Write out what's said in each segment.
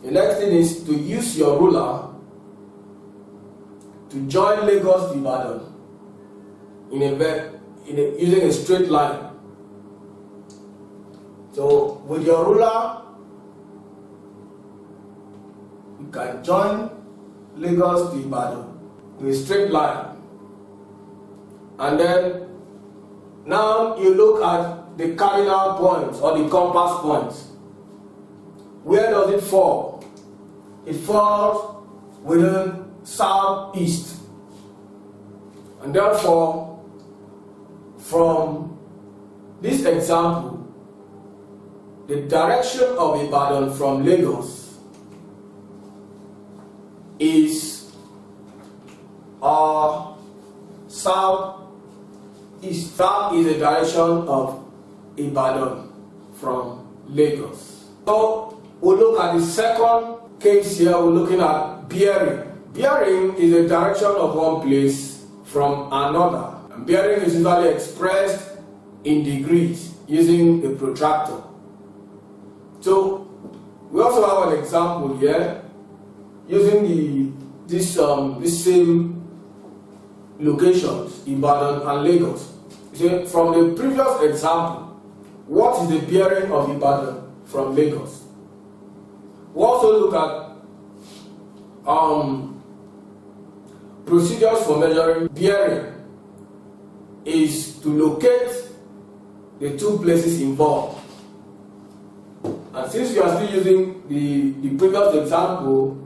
The next thing is to use your ruler to join Lagos to Ibadan using a straight line. So with your ruler, you can join Lagos to Ibadan with a straight line. And then now you look at the cardinal points or the compass points. Where does it fall? It falls within southeast. And therefore, from this example, the direction of Ibadan from Lagos is southeast. South is the direction of Ibadan from Lagos. So we'll look at the second case here. We're looking at bearing. Bearing is the direction of one place from another. And bearing is usually expressed in degrees using a protractor. So we also have an example here using this same locations, Ibadan and Lagos. So from the previous example, what is the bearing of Ibadan from Lagos? We also look at procedures for measuring bearing is to locate the two places involved. And since we are still using the previous example,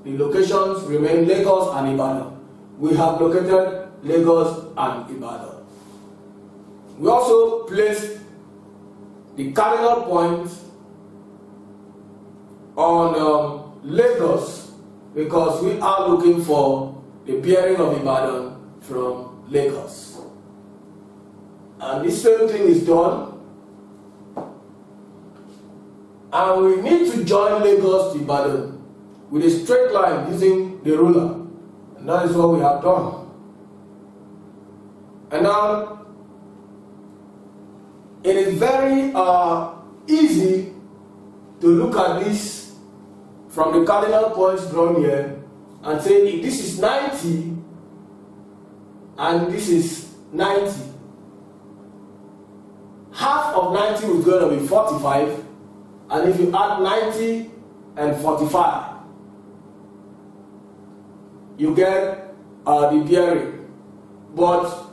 the locations remain Lagos and Ibadan. We have located Lagos and Ibadan. We also placed the cardinal point on Lagos because we are looking for the bearing of Ibadan from Lagos. And the same thing is done. And we need to join Lagos to Ibadan with a straight line using the ruler. And that is what we have done. And now, it is very easy to look at this from the cardinal points drawn here and say if this is 90 and this is 90, half of 90 is going to be 45, and if you add 90 and 45, you get the bearing. But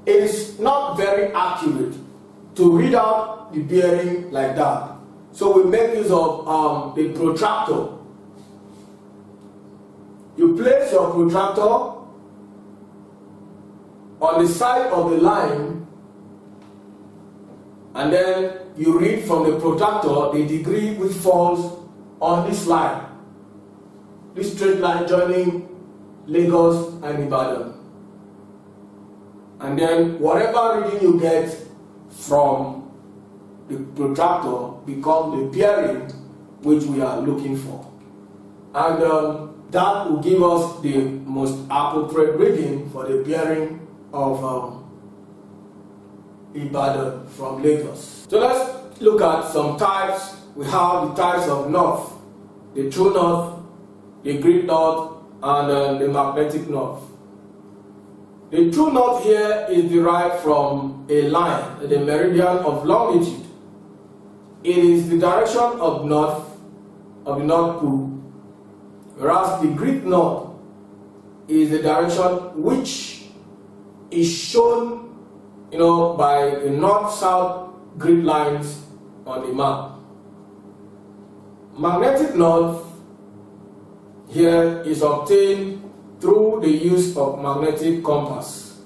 it is not very accurate to read out the bearing like that. So we make use of the protractor. You place your protractor on the side of the line, and then you read from the protractor the degree which falls on this line, this straight line joining Lagos and Ibadan. And then whatever reading you get from the protractor becomes the bearing which we are looking for. And that will give us the most appropriate reading for the bearing of Ibadan from Lagos. So let's look at some types. We have the types of north, the true north, the grid north, and the magnetic north. The true north here is derived from a line, the meridian of longitude. It is the direction of north of the North Pole, whereas the grid north is the direction which is shown, by the north-south grid lines on the map. Magnetic north here is obtained through the use of magnetic compass.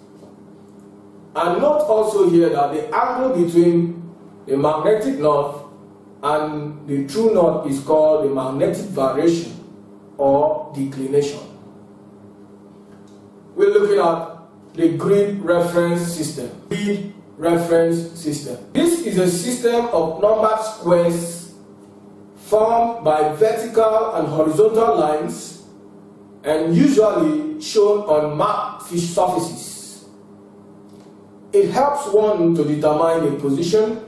And note also here that the angle between the magnetic north and the true north is called the magnetic variation or declination. We're looking at the grid reference system. Grid reference system. This is a system of numbered squares formed by vertical and horizontal lines and usually shown on mapped surfaces. It helps one to determine the position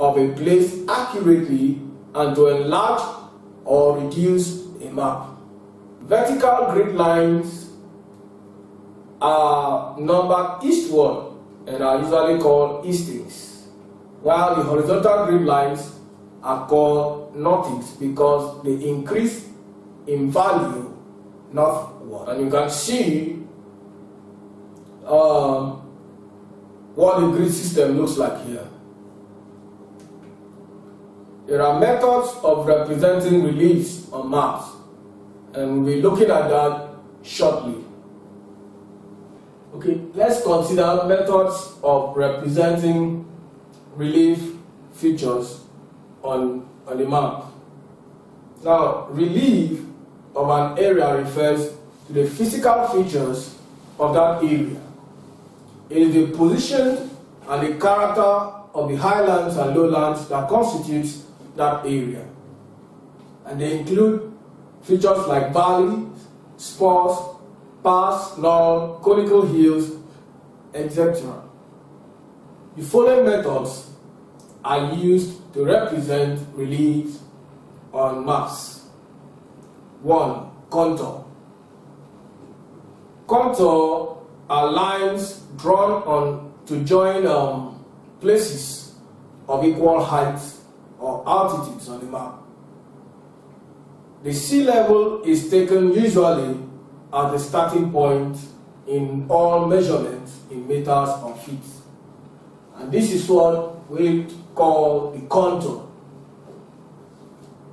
of a place accurately and to enlarge or reduce a map. Vertical grid lines are numbered eastward and are usually called eastings, while the horizontal grid lines are called northings because they increase in value northward. And you can see what the grid system looks like here. There are methods of representing reliefs on maps, and we'll be looking at that shortly. Okay, let's consider methods of representing relief features on the map. Now, relief of an area refers to the physical features of that area. It is the position and the character of the highlands and lowlands that constitutes that area. And they include features like valleys, spurs, pass, knoll, conical hills, etc. The following methods are used to represent reliefs on maps. 1. Contour. Contour are lines drawn on to join places of equal height or altitudes on the map. The sea level is taken usually as the starting point in all measurements in meters or feet. And this is what we call the contour.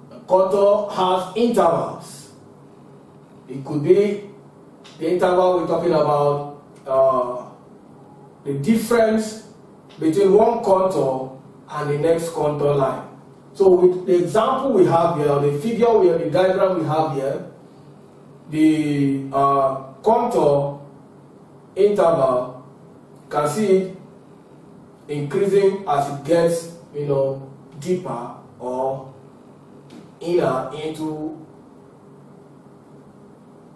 The contour has intervals. It could be the interval we're talking about, the difference between one contour and the next contour line. So with the example we have here, the figure the diagram we have here, the contour interval, you can see it increasing as it gets, deeper or inner into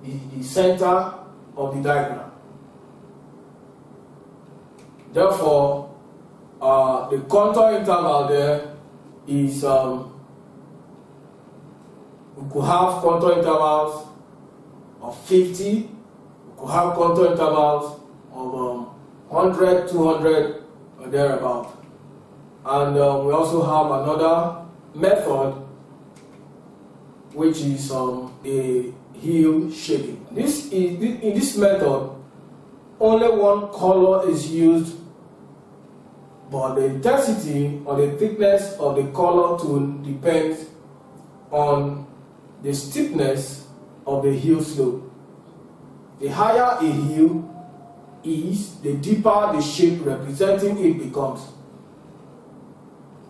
the center of the diagram. Therefore, the contour interval there is, we could have contour intervals of 50, we could have contour intervals of 100, 200, or thereabout. And we also have another method, which is a hill shading. In this method, only one color is used, but the intensity or the thickness of the color tone depends on the steepness of the hill slope. The higher a hill is, the deeper the shape representing it becomes.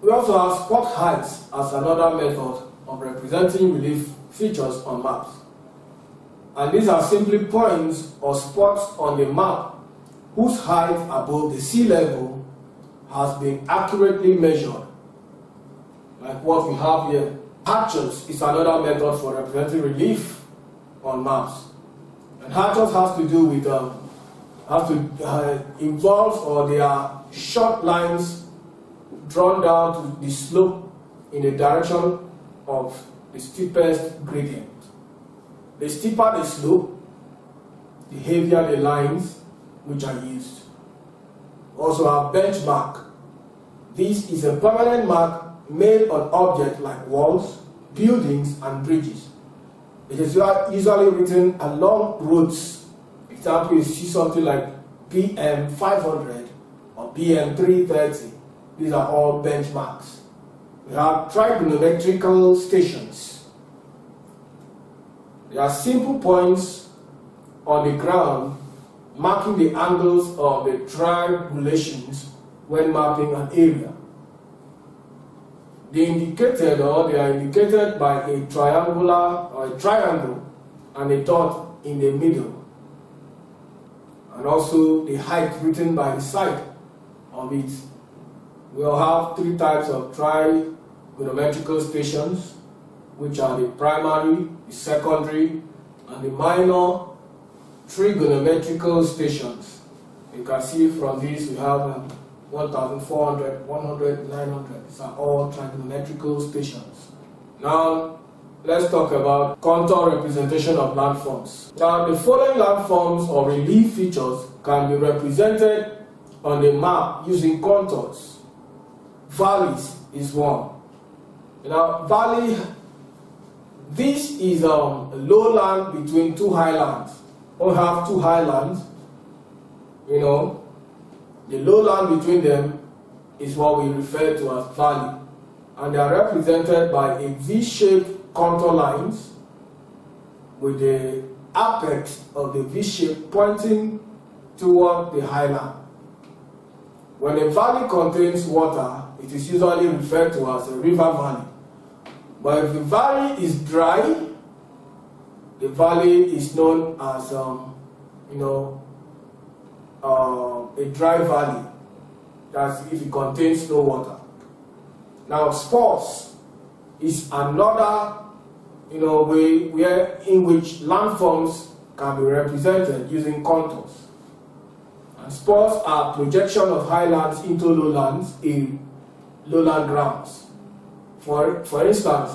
We also have spot heights as another method of representing relief features on maps. And these are simply points or spots on the map whose height above the sea level has been accurately measured, like what we have here. Hatches is another method for representing relief on maps. And hatches has to do with, involves, or they are short lines drawn down to the slope in the direction of the steepest gradient. The steeper the slope, the heavier the lines which are used. Also our benchmark. This is a permanent mark made on objects like walls, buildings, and bridges. It is usually written along roads. Example, you see something like BM 500 or BM 330. These are all benchmarks. We have trigonometrical stations. They are simple points on the ground marking the angles of the triangulations when mapping an area. They are indicated by a triangular or a triangle and a dot in the middle, and also the height written by the side of it. We'll have three types of trigonometrical stations, which are the primary, the secondary, and the minor trigonometrical stations. You can see from these we have 1,400, 100, 900. These are all trigonometrical stations. Now, let's talk about contour representation of landforms. Now, the following landforms or relief features can be represented on the map using contours. Valleys is one. Now, valley, this is a lowland between two highlands. We have two highlands, the lowland between them is what we refer to as valley, and they are represented by a V-shaped contour lines with the apex of the V-shape pointing toward the highland. When a valley contains water, it is usually referred to as a river valley. But if the valley is dry, the valley is known as a dry valley. That's if it contains no water. Now, Spurs is another way in which landforms can be represented using contours. And spurs are projection of highlands into lowlands in lowland grounds. For instance,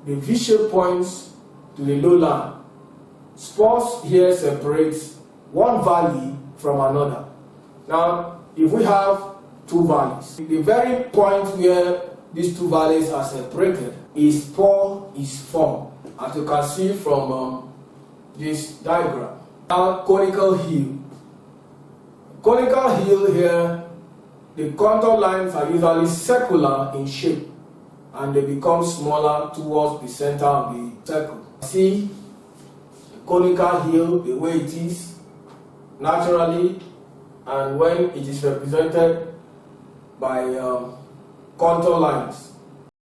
the V-shape points to the lowland. Spurs here separates one valley from another. Now, if we have two valleys, the very point where these two valleys are separated, a spur is formed, as you can see from this diagram. Now, conical hill. Conical hill here, the contour lines are usually circular in shape, and they become smaller towards the center of the circle. See the conical hill the way it is naturally, and when it is represented by contour lines.